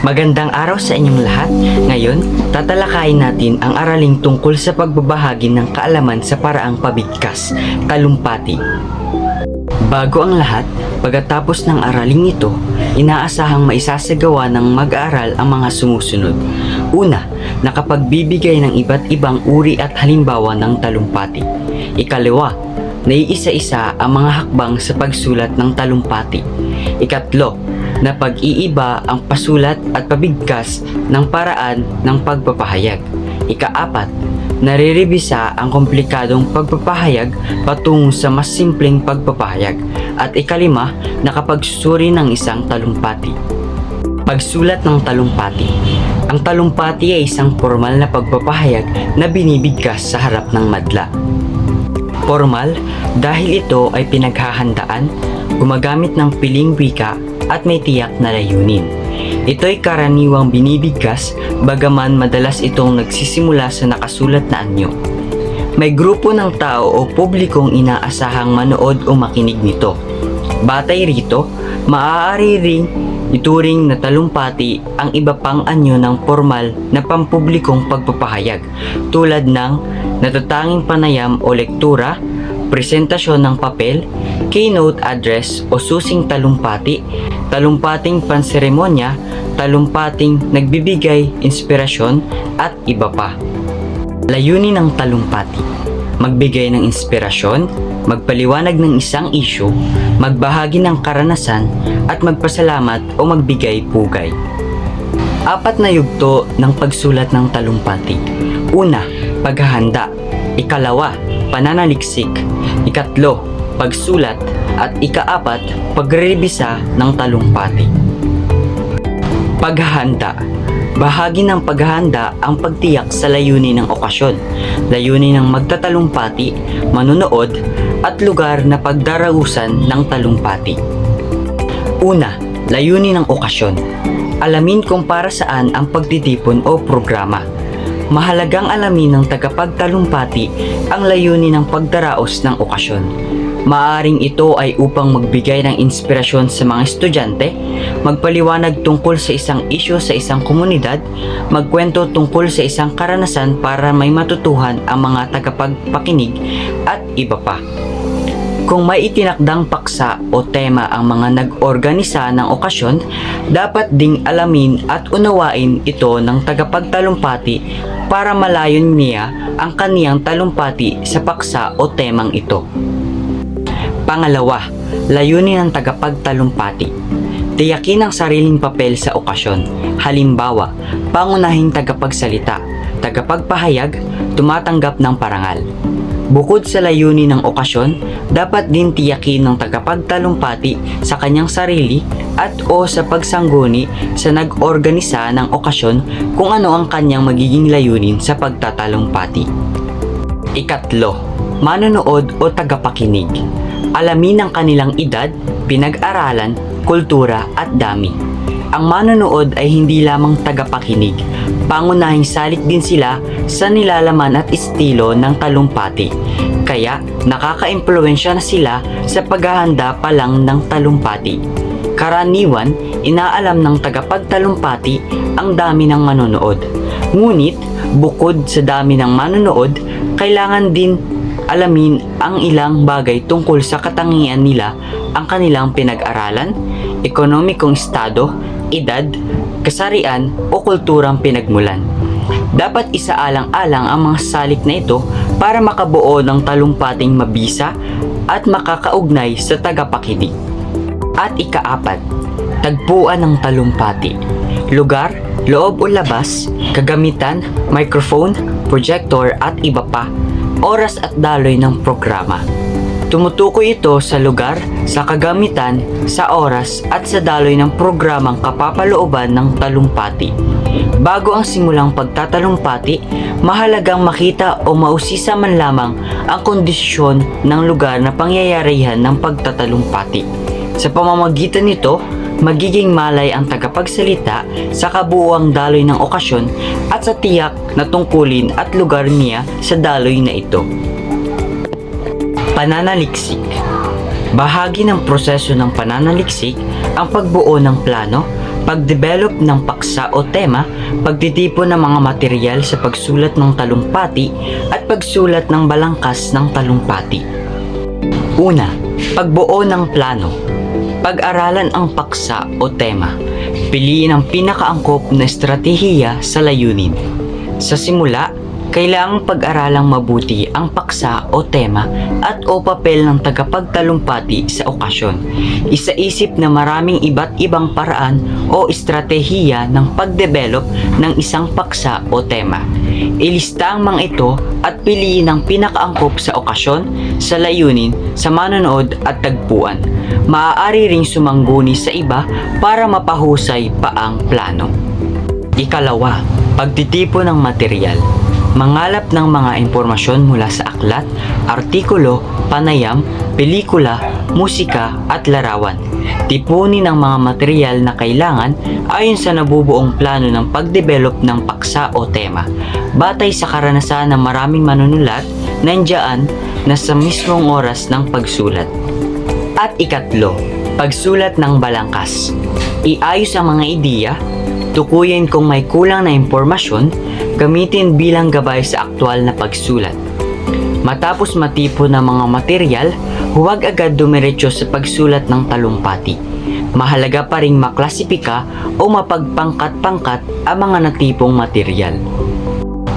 Magandang araw sa inyong lahat. Ngayon, tatalakayin natin ang araling tungkol sa pagbabahagi ng kaalaman sa paraang pabigkas, talumpati. Bago ang lahat, pagkatapos ng araling ito, inaasahang maisasagawa ng mag-aaral ang mga sumusunod. Una, nakapagbibigay ng iba't ibang uri at halimbawa ng talumpati. Ikalawa, naiisa-isa ang mga hakbang sa pagsulat ng talumpati. Ikatlo, na pag-iiba ang pasulat at pabigkas ng paraan ng pagpapahayag. Ikaapat, nariribisa ang komplikadong pagpapahayag patungo sa mas simpleng pagpapahayag. At ikalima, nakapagsusuri ng isang talumpati. Pagsulat ng talumpati. Ang talumpati ay isang formal na pagpapahayag na binibigkas sa harap ng madla. Formal dahil ito ay pinaghahandaan, gumagamit ng piling wika at may tiyak na layunin. Ito'y karaniwang binibigkas bagaman madalas itong nagsisimula sa nakasulat na anyo. May grupo ng tao o publikong inaasahang manood o makinig nito. Batay rito, maaari ring ituring na talumpati ang iba pang anyo ng formal na pampublikong pagpapahayag tulad ng natatanging panayam o lektura, presentasyon ng papel, keynote address o susing talumpati, talumpating panseremonya, talumpating nagbibigay inspirasyon at iba pa. Layunin ng talumpati: magbigay ng inspirasyon, magpaliwanag ng isang issue, magbahagi ng karanasan at magpasalamat o magbigay pugay. Apat na yugto ng pagsulat ng talumpati. Una, paghahanda. Ikalawa, pananaliksik. Ikatlo, pagsulat. At ikaapat, pagrebisa ng talumpati. Paghahanda. Bahagi ng paghahanda ang pagtiyak sa layunin ng okasyon, layunin ng magtatalumpati, manunood, at lugar na pagdarausan ng talumpati. Una, layunin ng okasyon. Alamin kung para saan ang pagtitipon o programa. Mahalagang alamin ng tagapagtalumpati ang layunin ng pagdaraos ng okasyon. Maaring ito ay upang magbigay ng inspirasyon sa mga estudyante, magpaliwanag tungkol sa isang isyu sa isang komunidad, magkwento tungkol sa isang karanasan para may matutuhan ang mga tagapagpakinig, at iba pa. Kung may itinakdang paksa o tema ang mga nag-organisa ng okasyon, dapat ding alamin at unawain ito ng tagapagtalumpati para malayon niya ang kaniyang talumpati sa paksa o temang ito. Pangalawa, layunin ng tagapagtalumpati. Tiyakin ang sariling papel sa okasyon. Halimbawa, pangunahing tagapagsalita, tagapagpahayag, tumatanggap ng parangal. Bukod sa layunin ng okasyon, dapat din tiyakin ng tagapagtalumpati sa kanyang sarili at o sa pagsangguni sa nag-organisa ng okasyon kung ano ang kanyang magiging layunin sa pagtatalumpati. Ikatlo, manonood o tagapakinig. Alamin ang kanilang edad, pinag-aralan, kultura at dami. Ang manonood ay hindi lamang tagapakinig, pangunahing salik din sila sa nilalaman at estilo ng talumpati. Kaya nakaka-impluwensya na sila sa paghahanda pa lang ng talumpati. Karaniwan, inaalam ng tagapagtalumpati ang dami ng manonood. Ngunit, bukod sa dami ng manonood, kailangan din alamin ang ilang bagay tungkol sa katangian nila, ang kanilang pinag-aralan, ekonomikong estado, edad, kasarian o kulturang pinagmulan. Dapat isaalang-alang ang mga salik na ito para makabuo ng talumpating mabisa at makakaugnay sa tagapakinig. At ikaapat, tagpuan ng talumpati. Lugar, loob o labas, kagamitan, microphone, projector at iba pa. Oras at daloy ng programa. Tumutukoy ito sa lugar, sa kagamitan, sa oras at sa daloy ng programang kapapalooban ng talumpati. Bago ang simulang pagtatalumpati, mahalagang makita o mausisa man lamang ang kondisyon ng lugar na pangyayarihan ng pagtatalumpati. Sa pamamagitan nito, magiging malay ang tagapagsalita sa kabuuang daloy ng okasyon at sa tiyak na tungkulin at lugar niya sa daloy na ito. Pananaliksik. Bahagi ng proseso ng pananaliksik ang pagbuo ng plano, pagdevelop ng paksa o tema, pagtitipon ng mga material sa pagsulat ng talumpati at pagsulat ng balangkas ng talumpati. Una, pagbuo ng plano. Pag-aralan ang paksa o tema. Piliin ang pinakaangkop na estratehiya sa layunin. Sa simula, kailangang pag-aralang mabuti ang paksa o tema at o papel ng tagapagtalumpati sa okasyon. Isaisip na maraming iba't ibang paraan o estratehiya ng pagdevelop ng isang paksa o tema. Ilista ang mga ito at piliin ang pinakaangkop sa okasyon, sa layunin, sa manonood at tagpuan. Maaari ring sumangguni sa iba para mapahusay pa ang plano. Ikalawa, pagtitipon ng material. Mangalap ng mga impormasyon mula sa aklat, artikulo, panayam, pelikula, musika at larawan. Tipunin ang mga material na kailangan ayon sa nabubuong plano ng pagdevelop ng paksa o tema. Batay sa karanasan ng maraming manunulat, nandiyan na sa mismong oras ng pagsulat. At ikatlo, pagsulat ng balangkas. Iayos ang mga ideya, tukuyin kung may kulang na impormasyon, gamitin bilang gabay sa aktwal na pagsulat. Matapos matipon ng mga material, huwag agad dumiretso sa pagsulat ng talumpati. Mahalaga pa ring maklasipika o mapagpangkat-pangkat ang mga natipong material.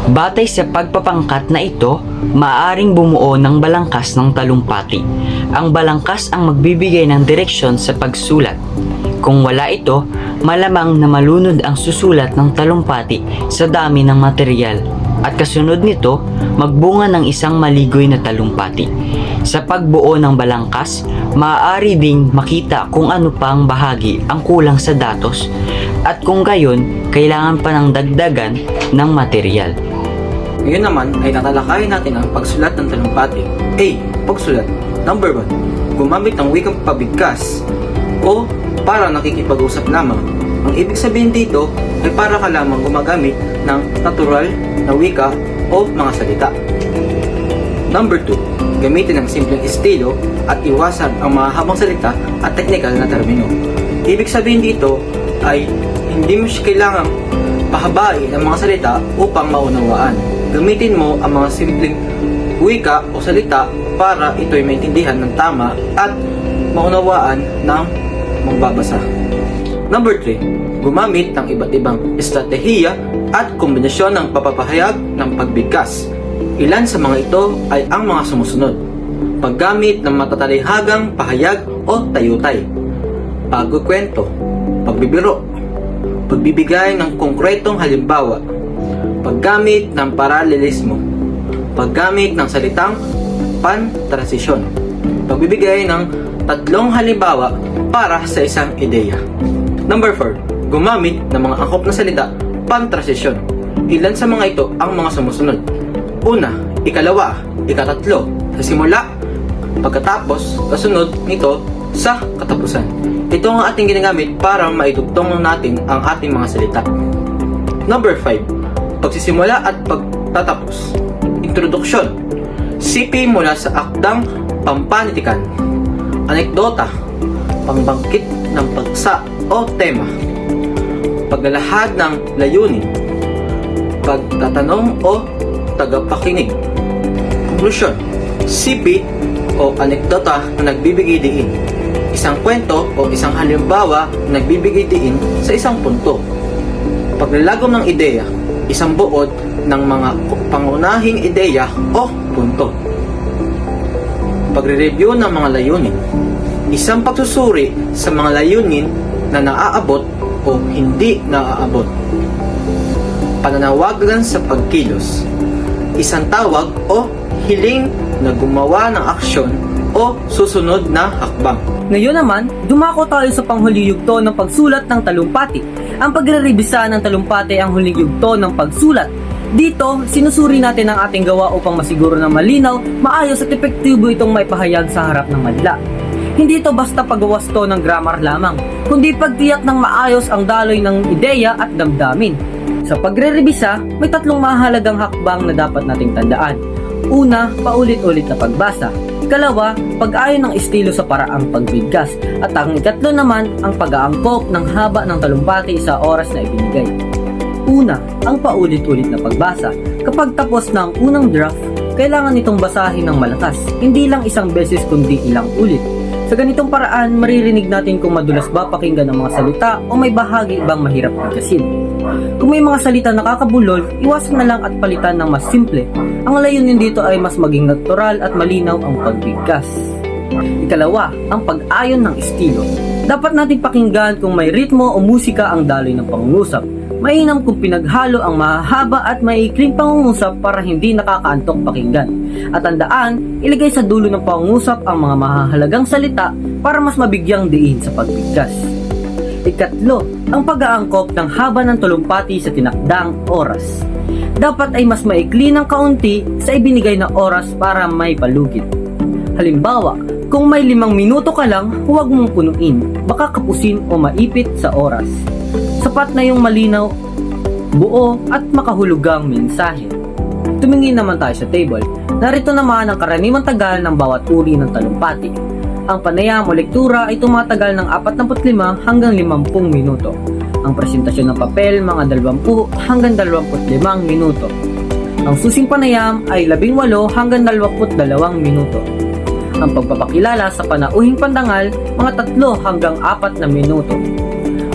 Batay sa pagpapangkat na ito, maaaring bumuo ng balangkas ng talumpati. Ang balangkas ang magbibigay ng direksyon sa pagsulat. Kung wala ito, malamang na malunod ang susulat ng talumpati sa dami ng material at kasunod nito, magbunga ng isang maligoy na talumpati. Sa pagbuo ng balangkas, maaari ding makita kung ano pang bahagi ang kulang sa datos at kung gayon, kailangan pa ng dagdagan ng material. Ngayon naman ay tatalakayin natin ang pagsulat ng talumpati. A. Pagsulat. Number 1. Gumamit ng wikang pabigkas o para nakikipag-usap lamang. Ang ibig sabihin dito ay para ka lamang gumagamit ng natural na wika o mga salita. Number 2. Gamitin ang simpleng estilo at iwasan ang mahabang salita at technical na termino. Ibig sabihin dito ay hindi mo siya kailangang pahabain ang mga salita upang maunawaan. Gamitin mo ang mga simpleng wika o salita para ito'y maintindihan ng tama at maunawaan ng magbabasa. Number 3. Gumamit ng iba't ibang estratehiya at kombinasyon ng papapahayag ng pagbigkas. Ilan sa mga ito ay ang mga sumusunod. Paggamit ng matatalihagang pahayag o tayutay. Pagkukwento. Pagbibiro. Pagbibigay ng konkretong halimbawa. Paggamit ng paralelismo. Paggamit ng salitang pan-transisyon. Pagbibigay ng tatlong halimbawa para sa isang ideya. Number 4. Gumamit ng mga angkop na salita pan-transisyon. Ilan sa mga ito ang mga sumusunod. Una, ikalawa, ikatatlo, sa simula, pagkatapos, kasunod nito sa katapusan. Ito ang ating ginagamit para maidugtong natin ang ating mga salita. Number 5. Pagsisimula at pagtatapos. Introduksyon. Sipi mula sa akdang pampanitikan. Anekdota. Pangbangkit ng paksa o tema. Paglalahad ng layunin. Pagtatanong o tagapakinig. Konklusyon. Sipi o anekdota na nagbibigay diin. Isang kwento o isang halimbawa na nagbibigay diin sa isang punto. Paglalagom ng ideya. Isang buod ng mga pangunahing ideya o punto. Pagre-review ng mga layunin. Isang pagsusuri sa mga layunin na naaabot o hindi naaabot. Pananawagan sa pagkilos. Isang tawag o hiling na gumawa ng aksyon o susunod na hakbang. Ngayon naman, dumako tayo sa panghuli yugto ng pagsulat ng talumpati. Ang pagre-revisa ng talumpati ang huling yugto ng pagsulat. Dito, sinusuri natin ang ating gawa upang masiguro na malinaw, maayos at epektibo itong maipahayag sa harap ng madla. Hindi ito basta pagwawasto ng grammar lamang, kundi pagtiyak ng maayos ang daloy ng ideya at damdamin. Sa pagre-revisa, may tatlong mahalagang hakbang na dapat nating tandaan. Una, paulit-ulit na pagbasa. Ikalawa, pag-ayon ng estilo sa paraang pagbigkas. At ang ikatlo naman, ang pag-aangkop ng haba ng talumpati sa oras na ibinigay. Una, ang paulit-ulit na pagbasa. Kapag tapos na ang unang draft, kailangan itong basahin ng malakas, hindi lang isang beses kundi ilang ulit. Sa ganitong paraan, maririnig natin kung madulas ba pakinggan ang mga salita o may bahagi bang mahirap bigkasin. Kung may mga salita nakakabulol, iwasan na lang at palitan ng mas simple. Ang layunin dito ay mas maging natural at malinaw ang pagbigkas. Ikalawa, ang pag-ayon ng estilo. Dapat natin pakinggan kung may ritmo o musika ang daloy ng pangungusap. Mainam kung pinaghalo ang mahahaba at maiikling pangungusap para hindi nakakaantok pakinggan. At tandaan, ilagay sa dulo ng pangungusap ang mga mahahalagang salita para mas mabigyang diin sa pagbigkas. Ikatlo, ang pag-aangkop ng haba ng talumpati sa tinakdang oras. Dapat ay mas maikli ng kaunti sa ibinigay na oras para may palugit. Halimbawa, kung may 5 minuto ka lang, huwag mong punuin, baka kapusin o maipit sa oras. Sapat na yung malinaw, buo at makahulugang mensahe. Tumingin naman tayo sa table. Narito naman ang karaniwang tagal ng bawat uri ng talumpati. Ang panayam o lektura ay tumatagal ng 45 hanggang 50 minuto. Ang presentasyon ng papel mga 20 hanggang 25 minuto. Ang susing panayam ay 18 hanggang 22 minuto. Ang pagpapakilala sa panauhing pandangal mga 3 hanggang 4 na minuto.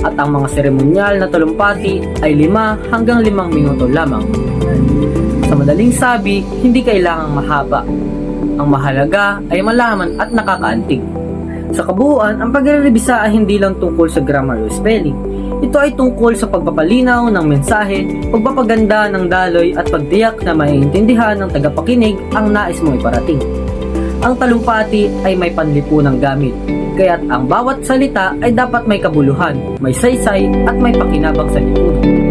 At ang mga seremonyal na talumpati ay 5 hanggang 5 minuto lamang. Sa madaling sabi, hindi kailangang mahaba. Ang mahalaga ay malaman at nakakaantig. Sa kabuuan, ang pagre-revisa ay hindi lang tungkol sa grammar o spelling. Ito ay tungkol sa pagpapalinaw ng mensahe, pagpapaganda ng daloy at pagtiyak na maiintindihan ng tagapakinig ang nais mong iparating. Ang talumpati ay may panlipunang gamit, kaya't ang bawat salita ay dapat may kabuluhan, may saysay at may pakinabang sa lipunan.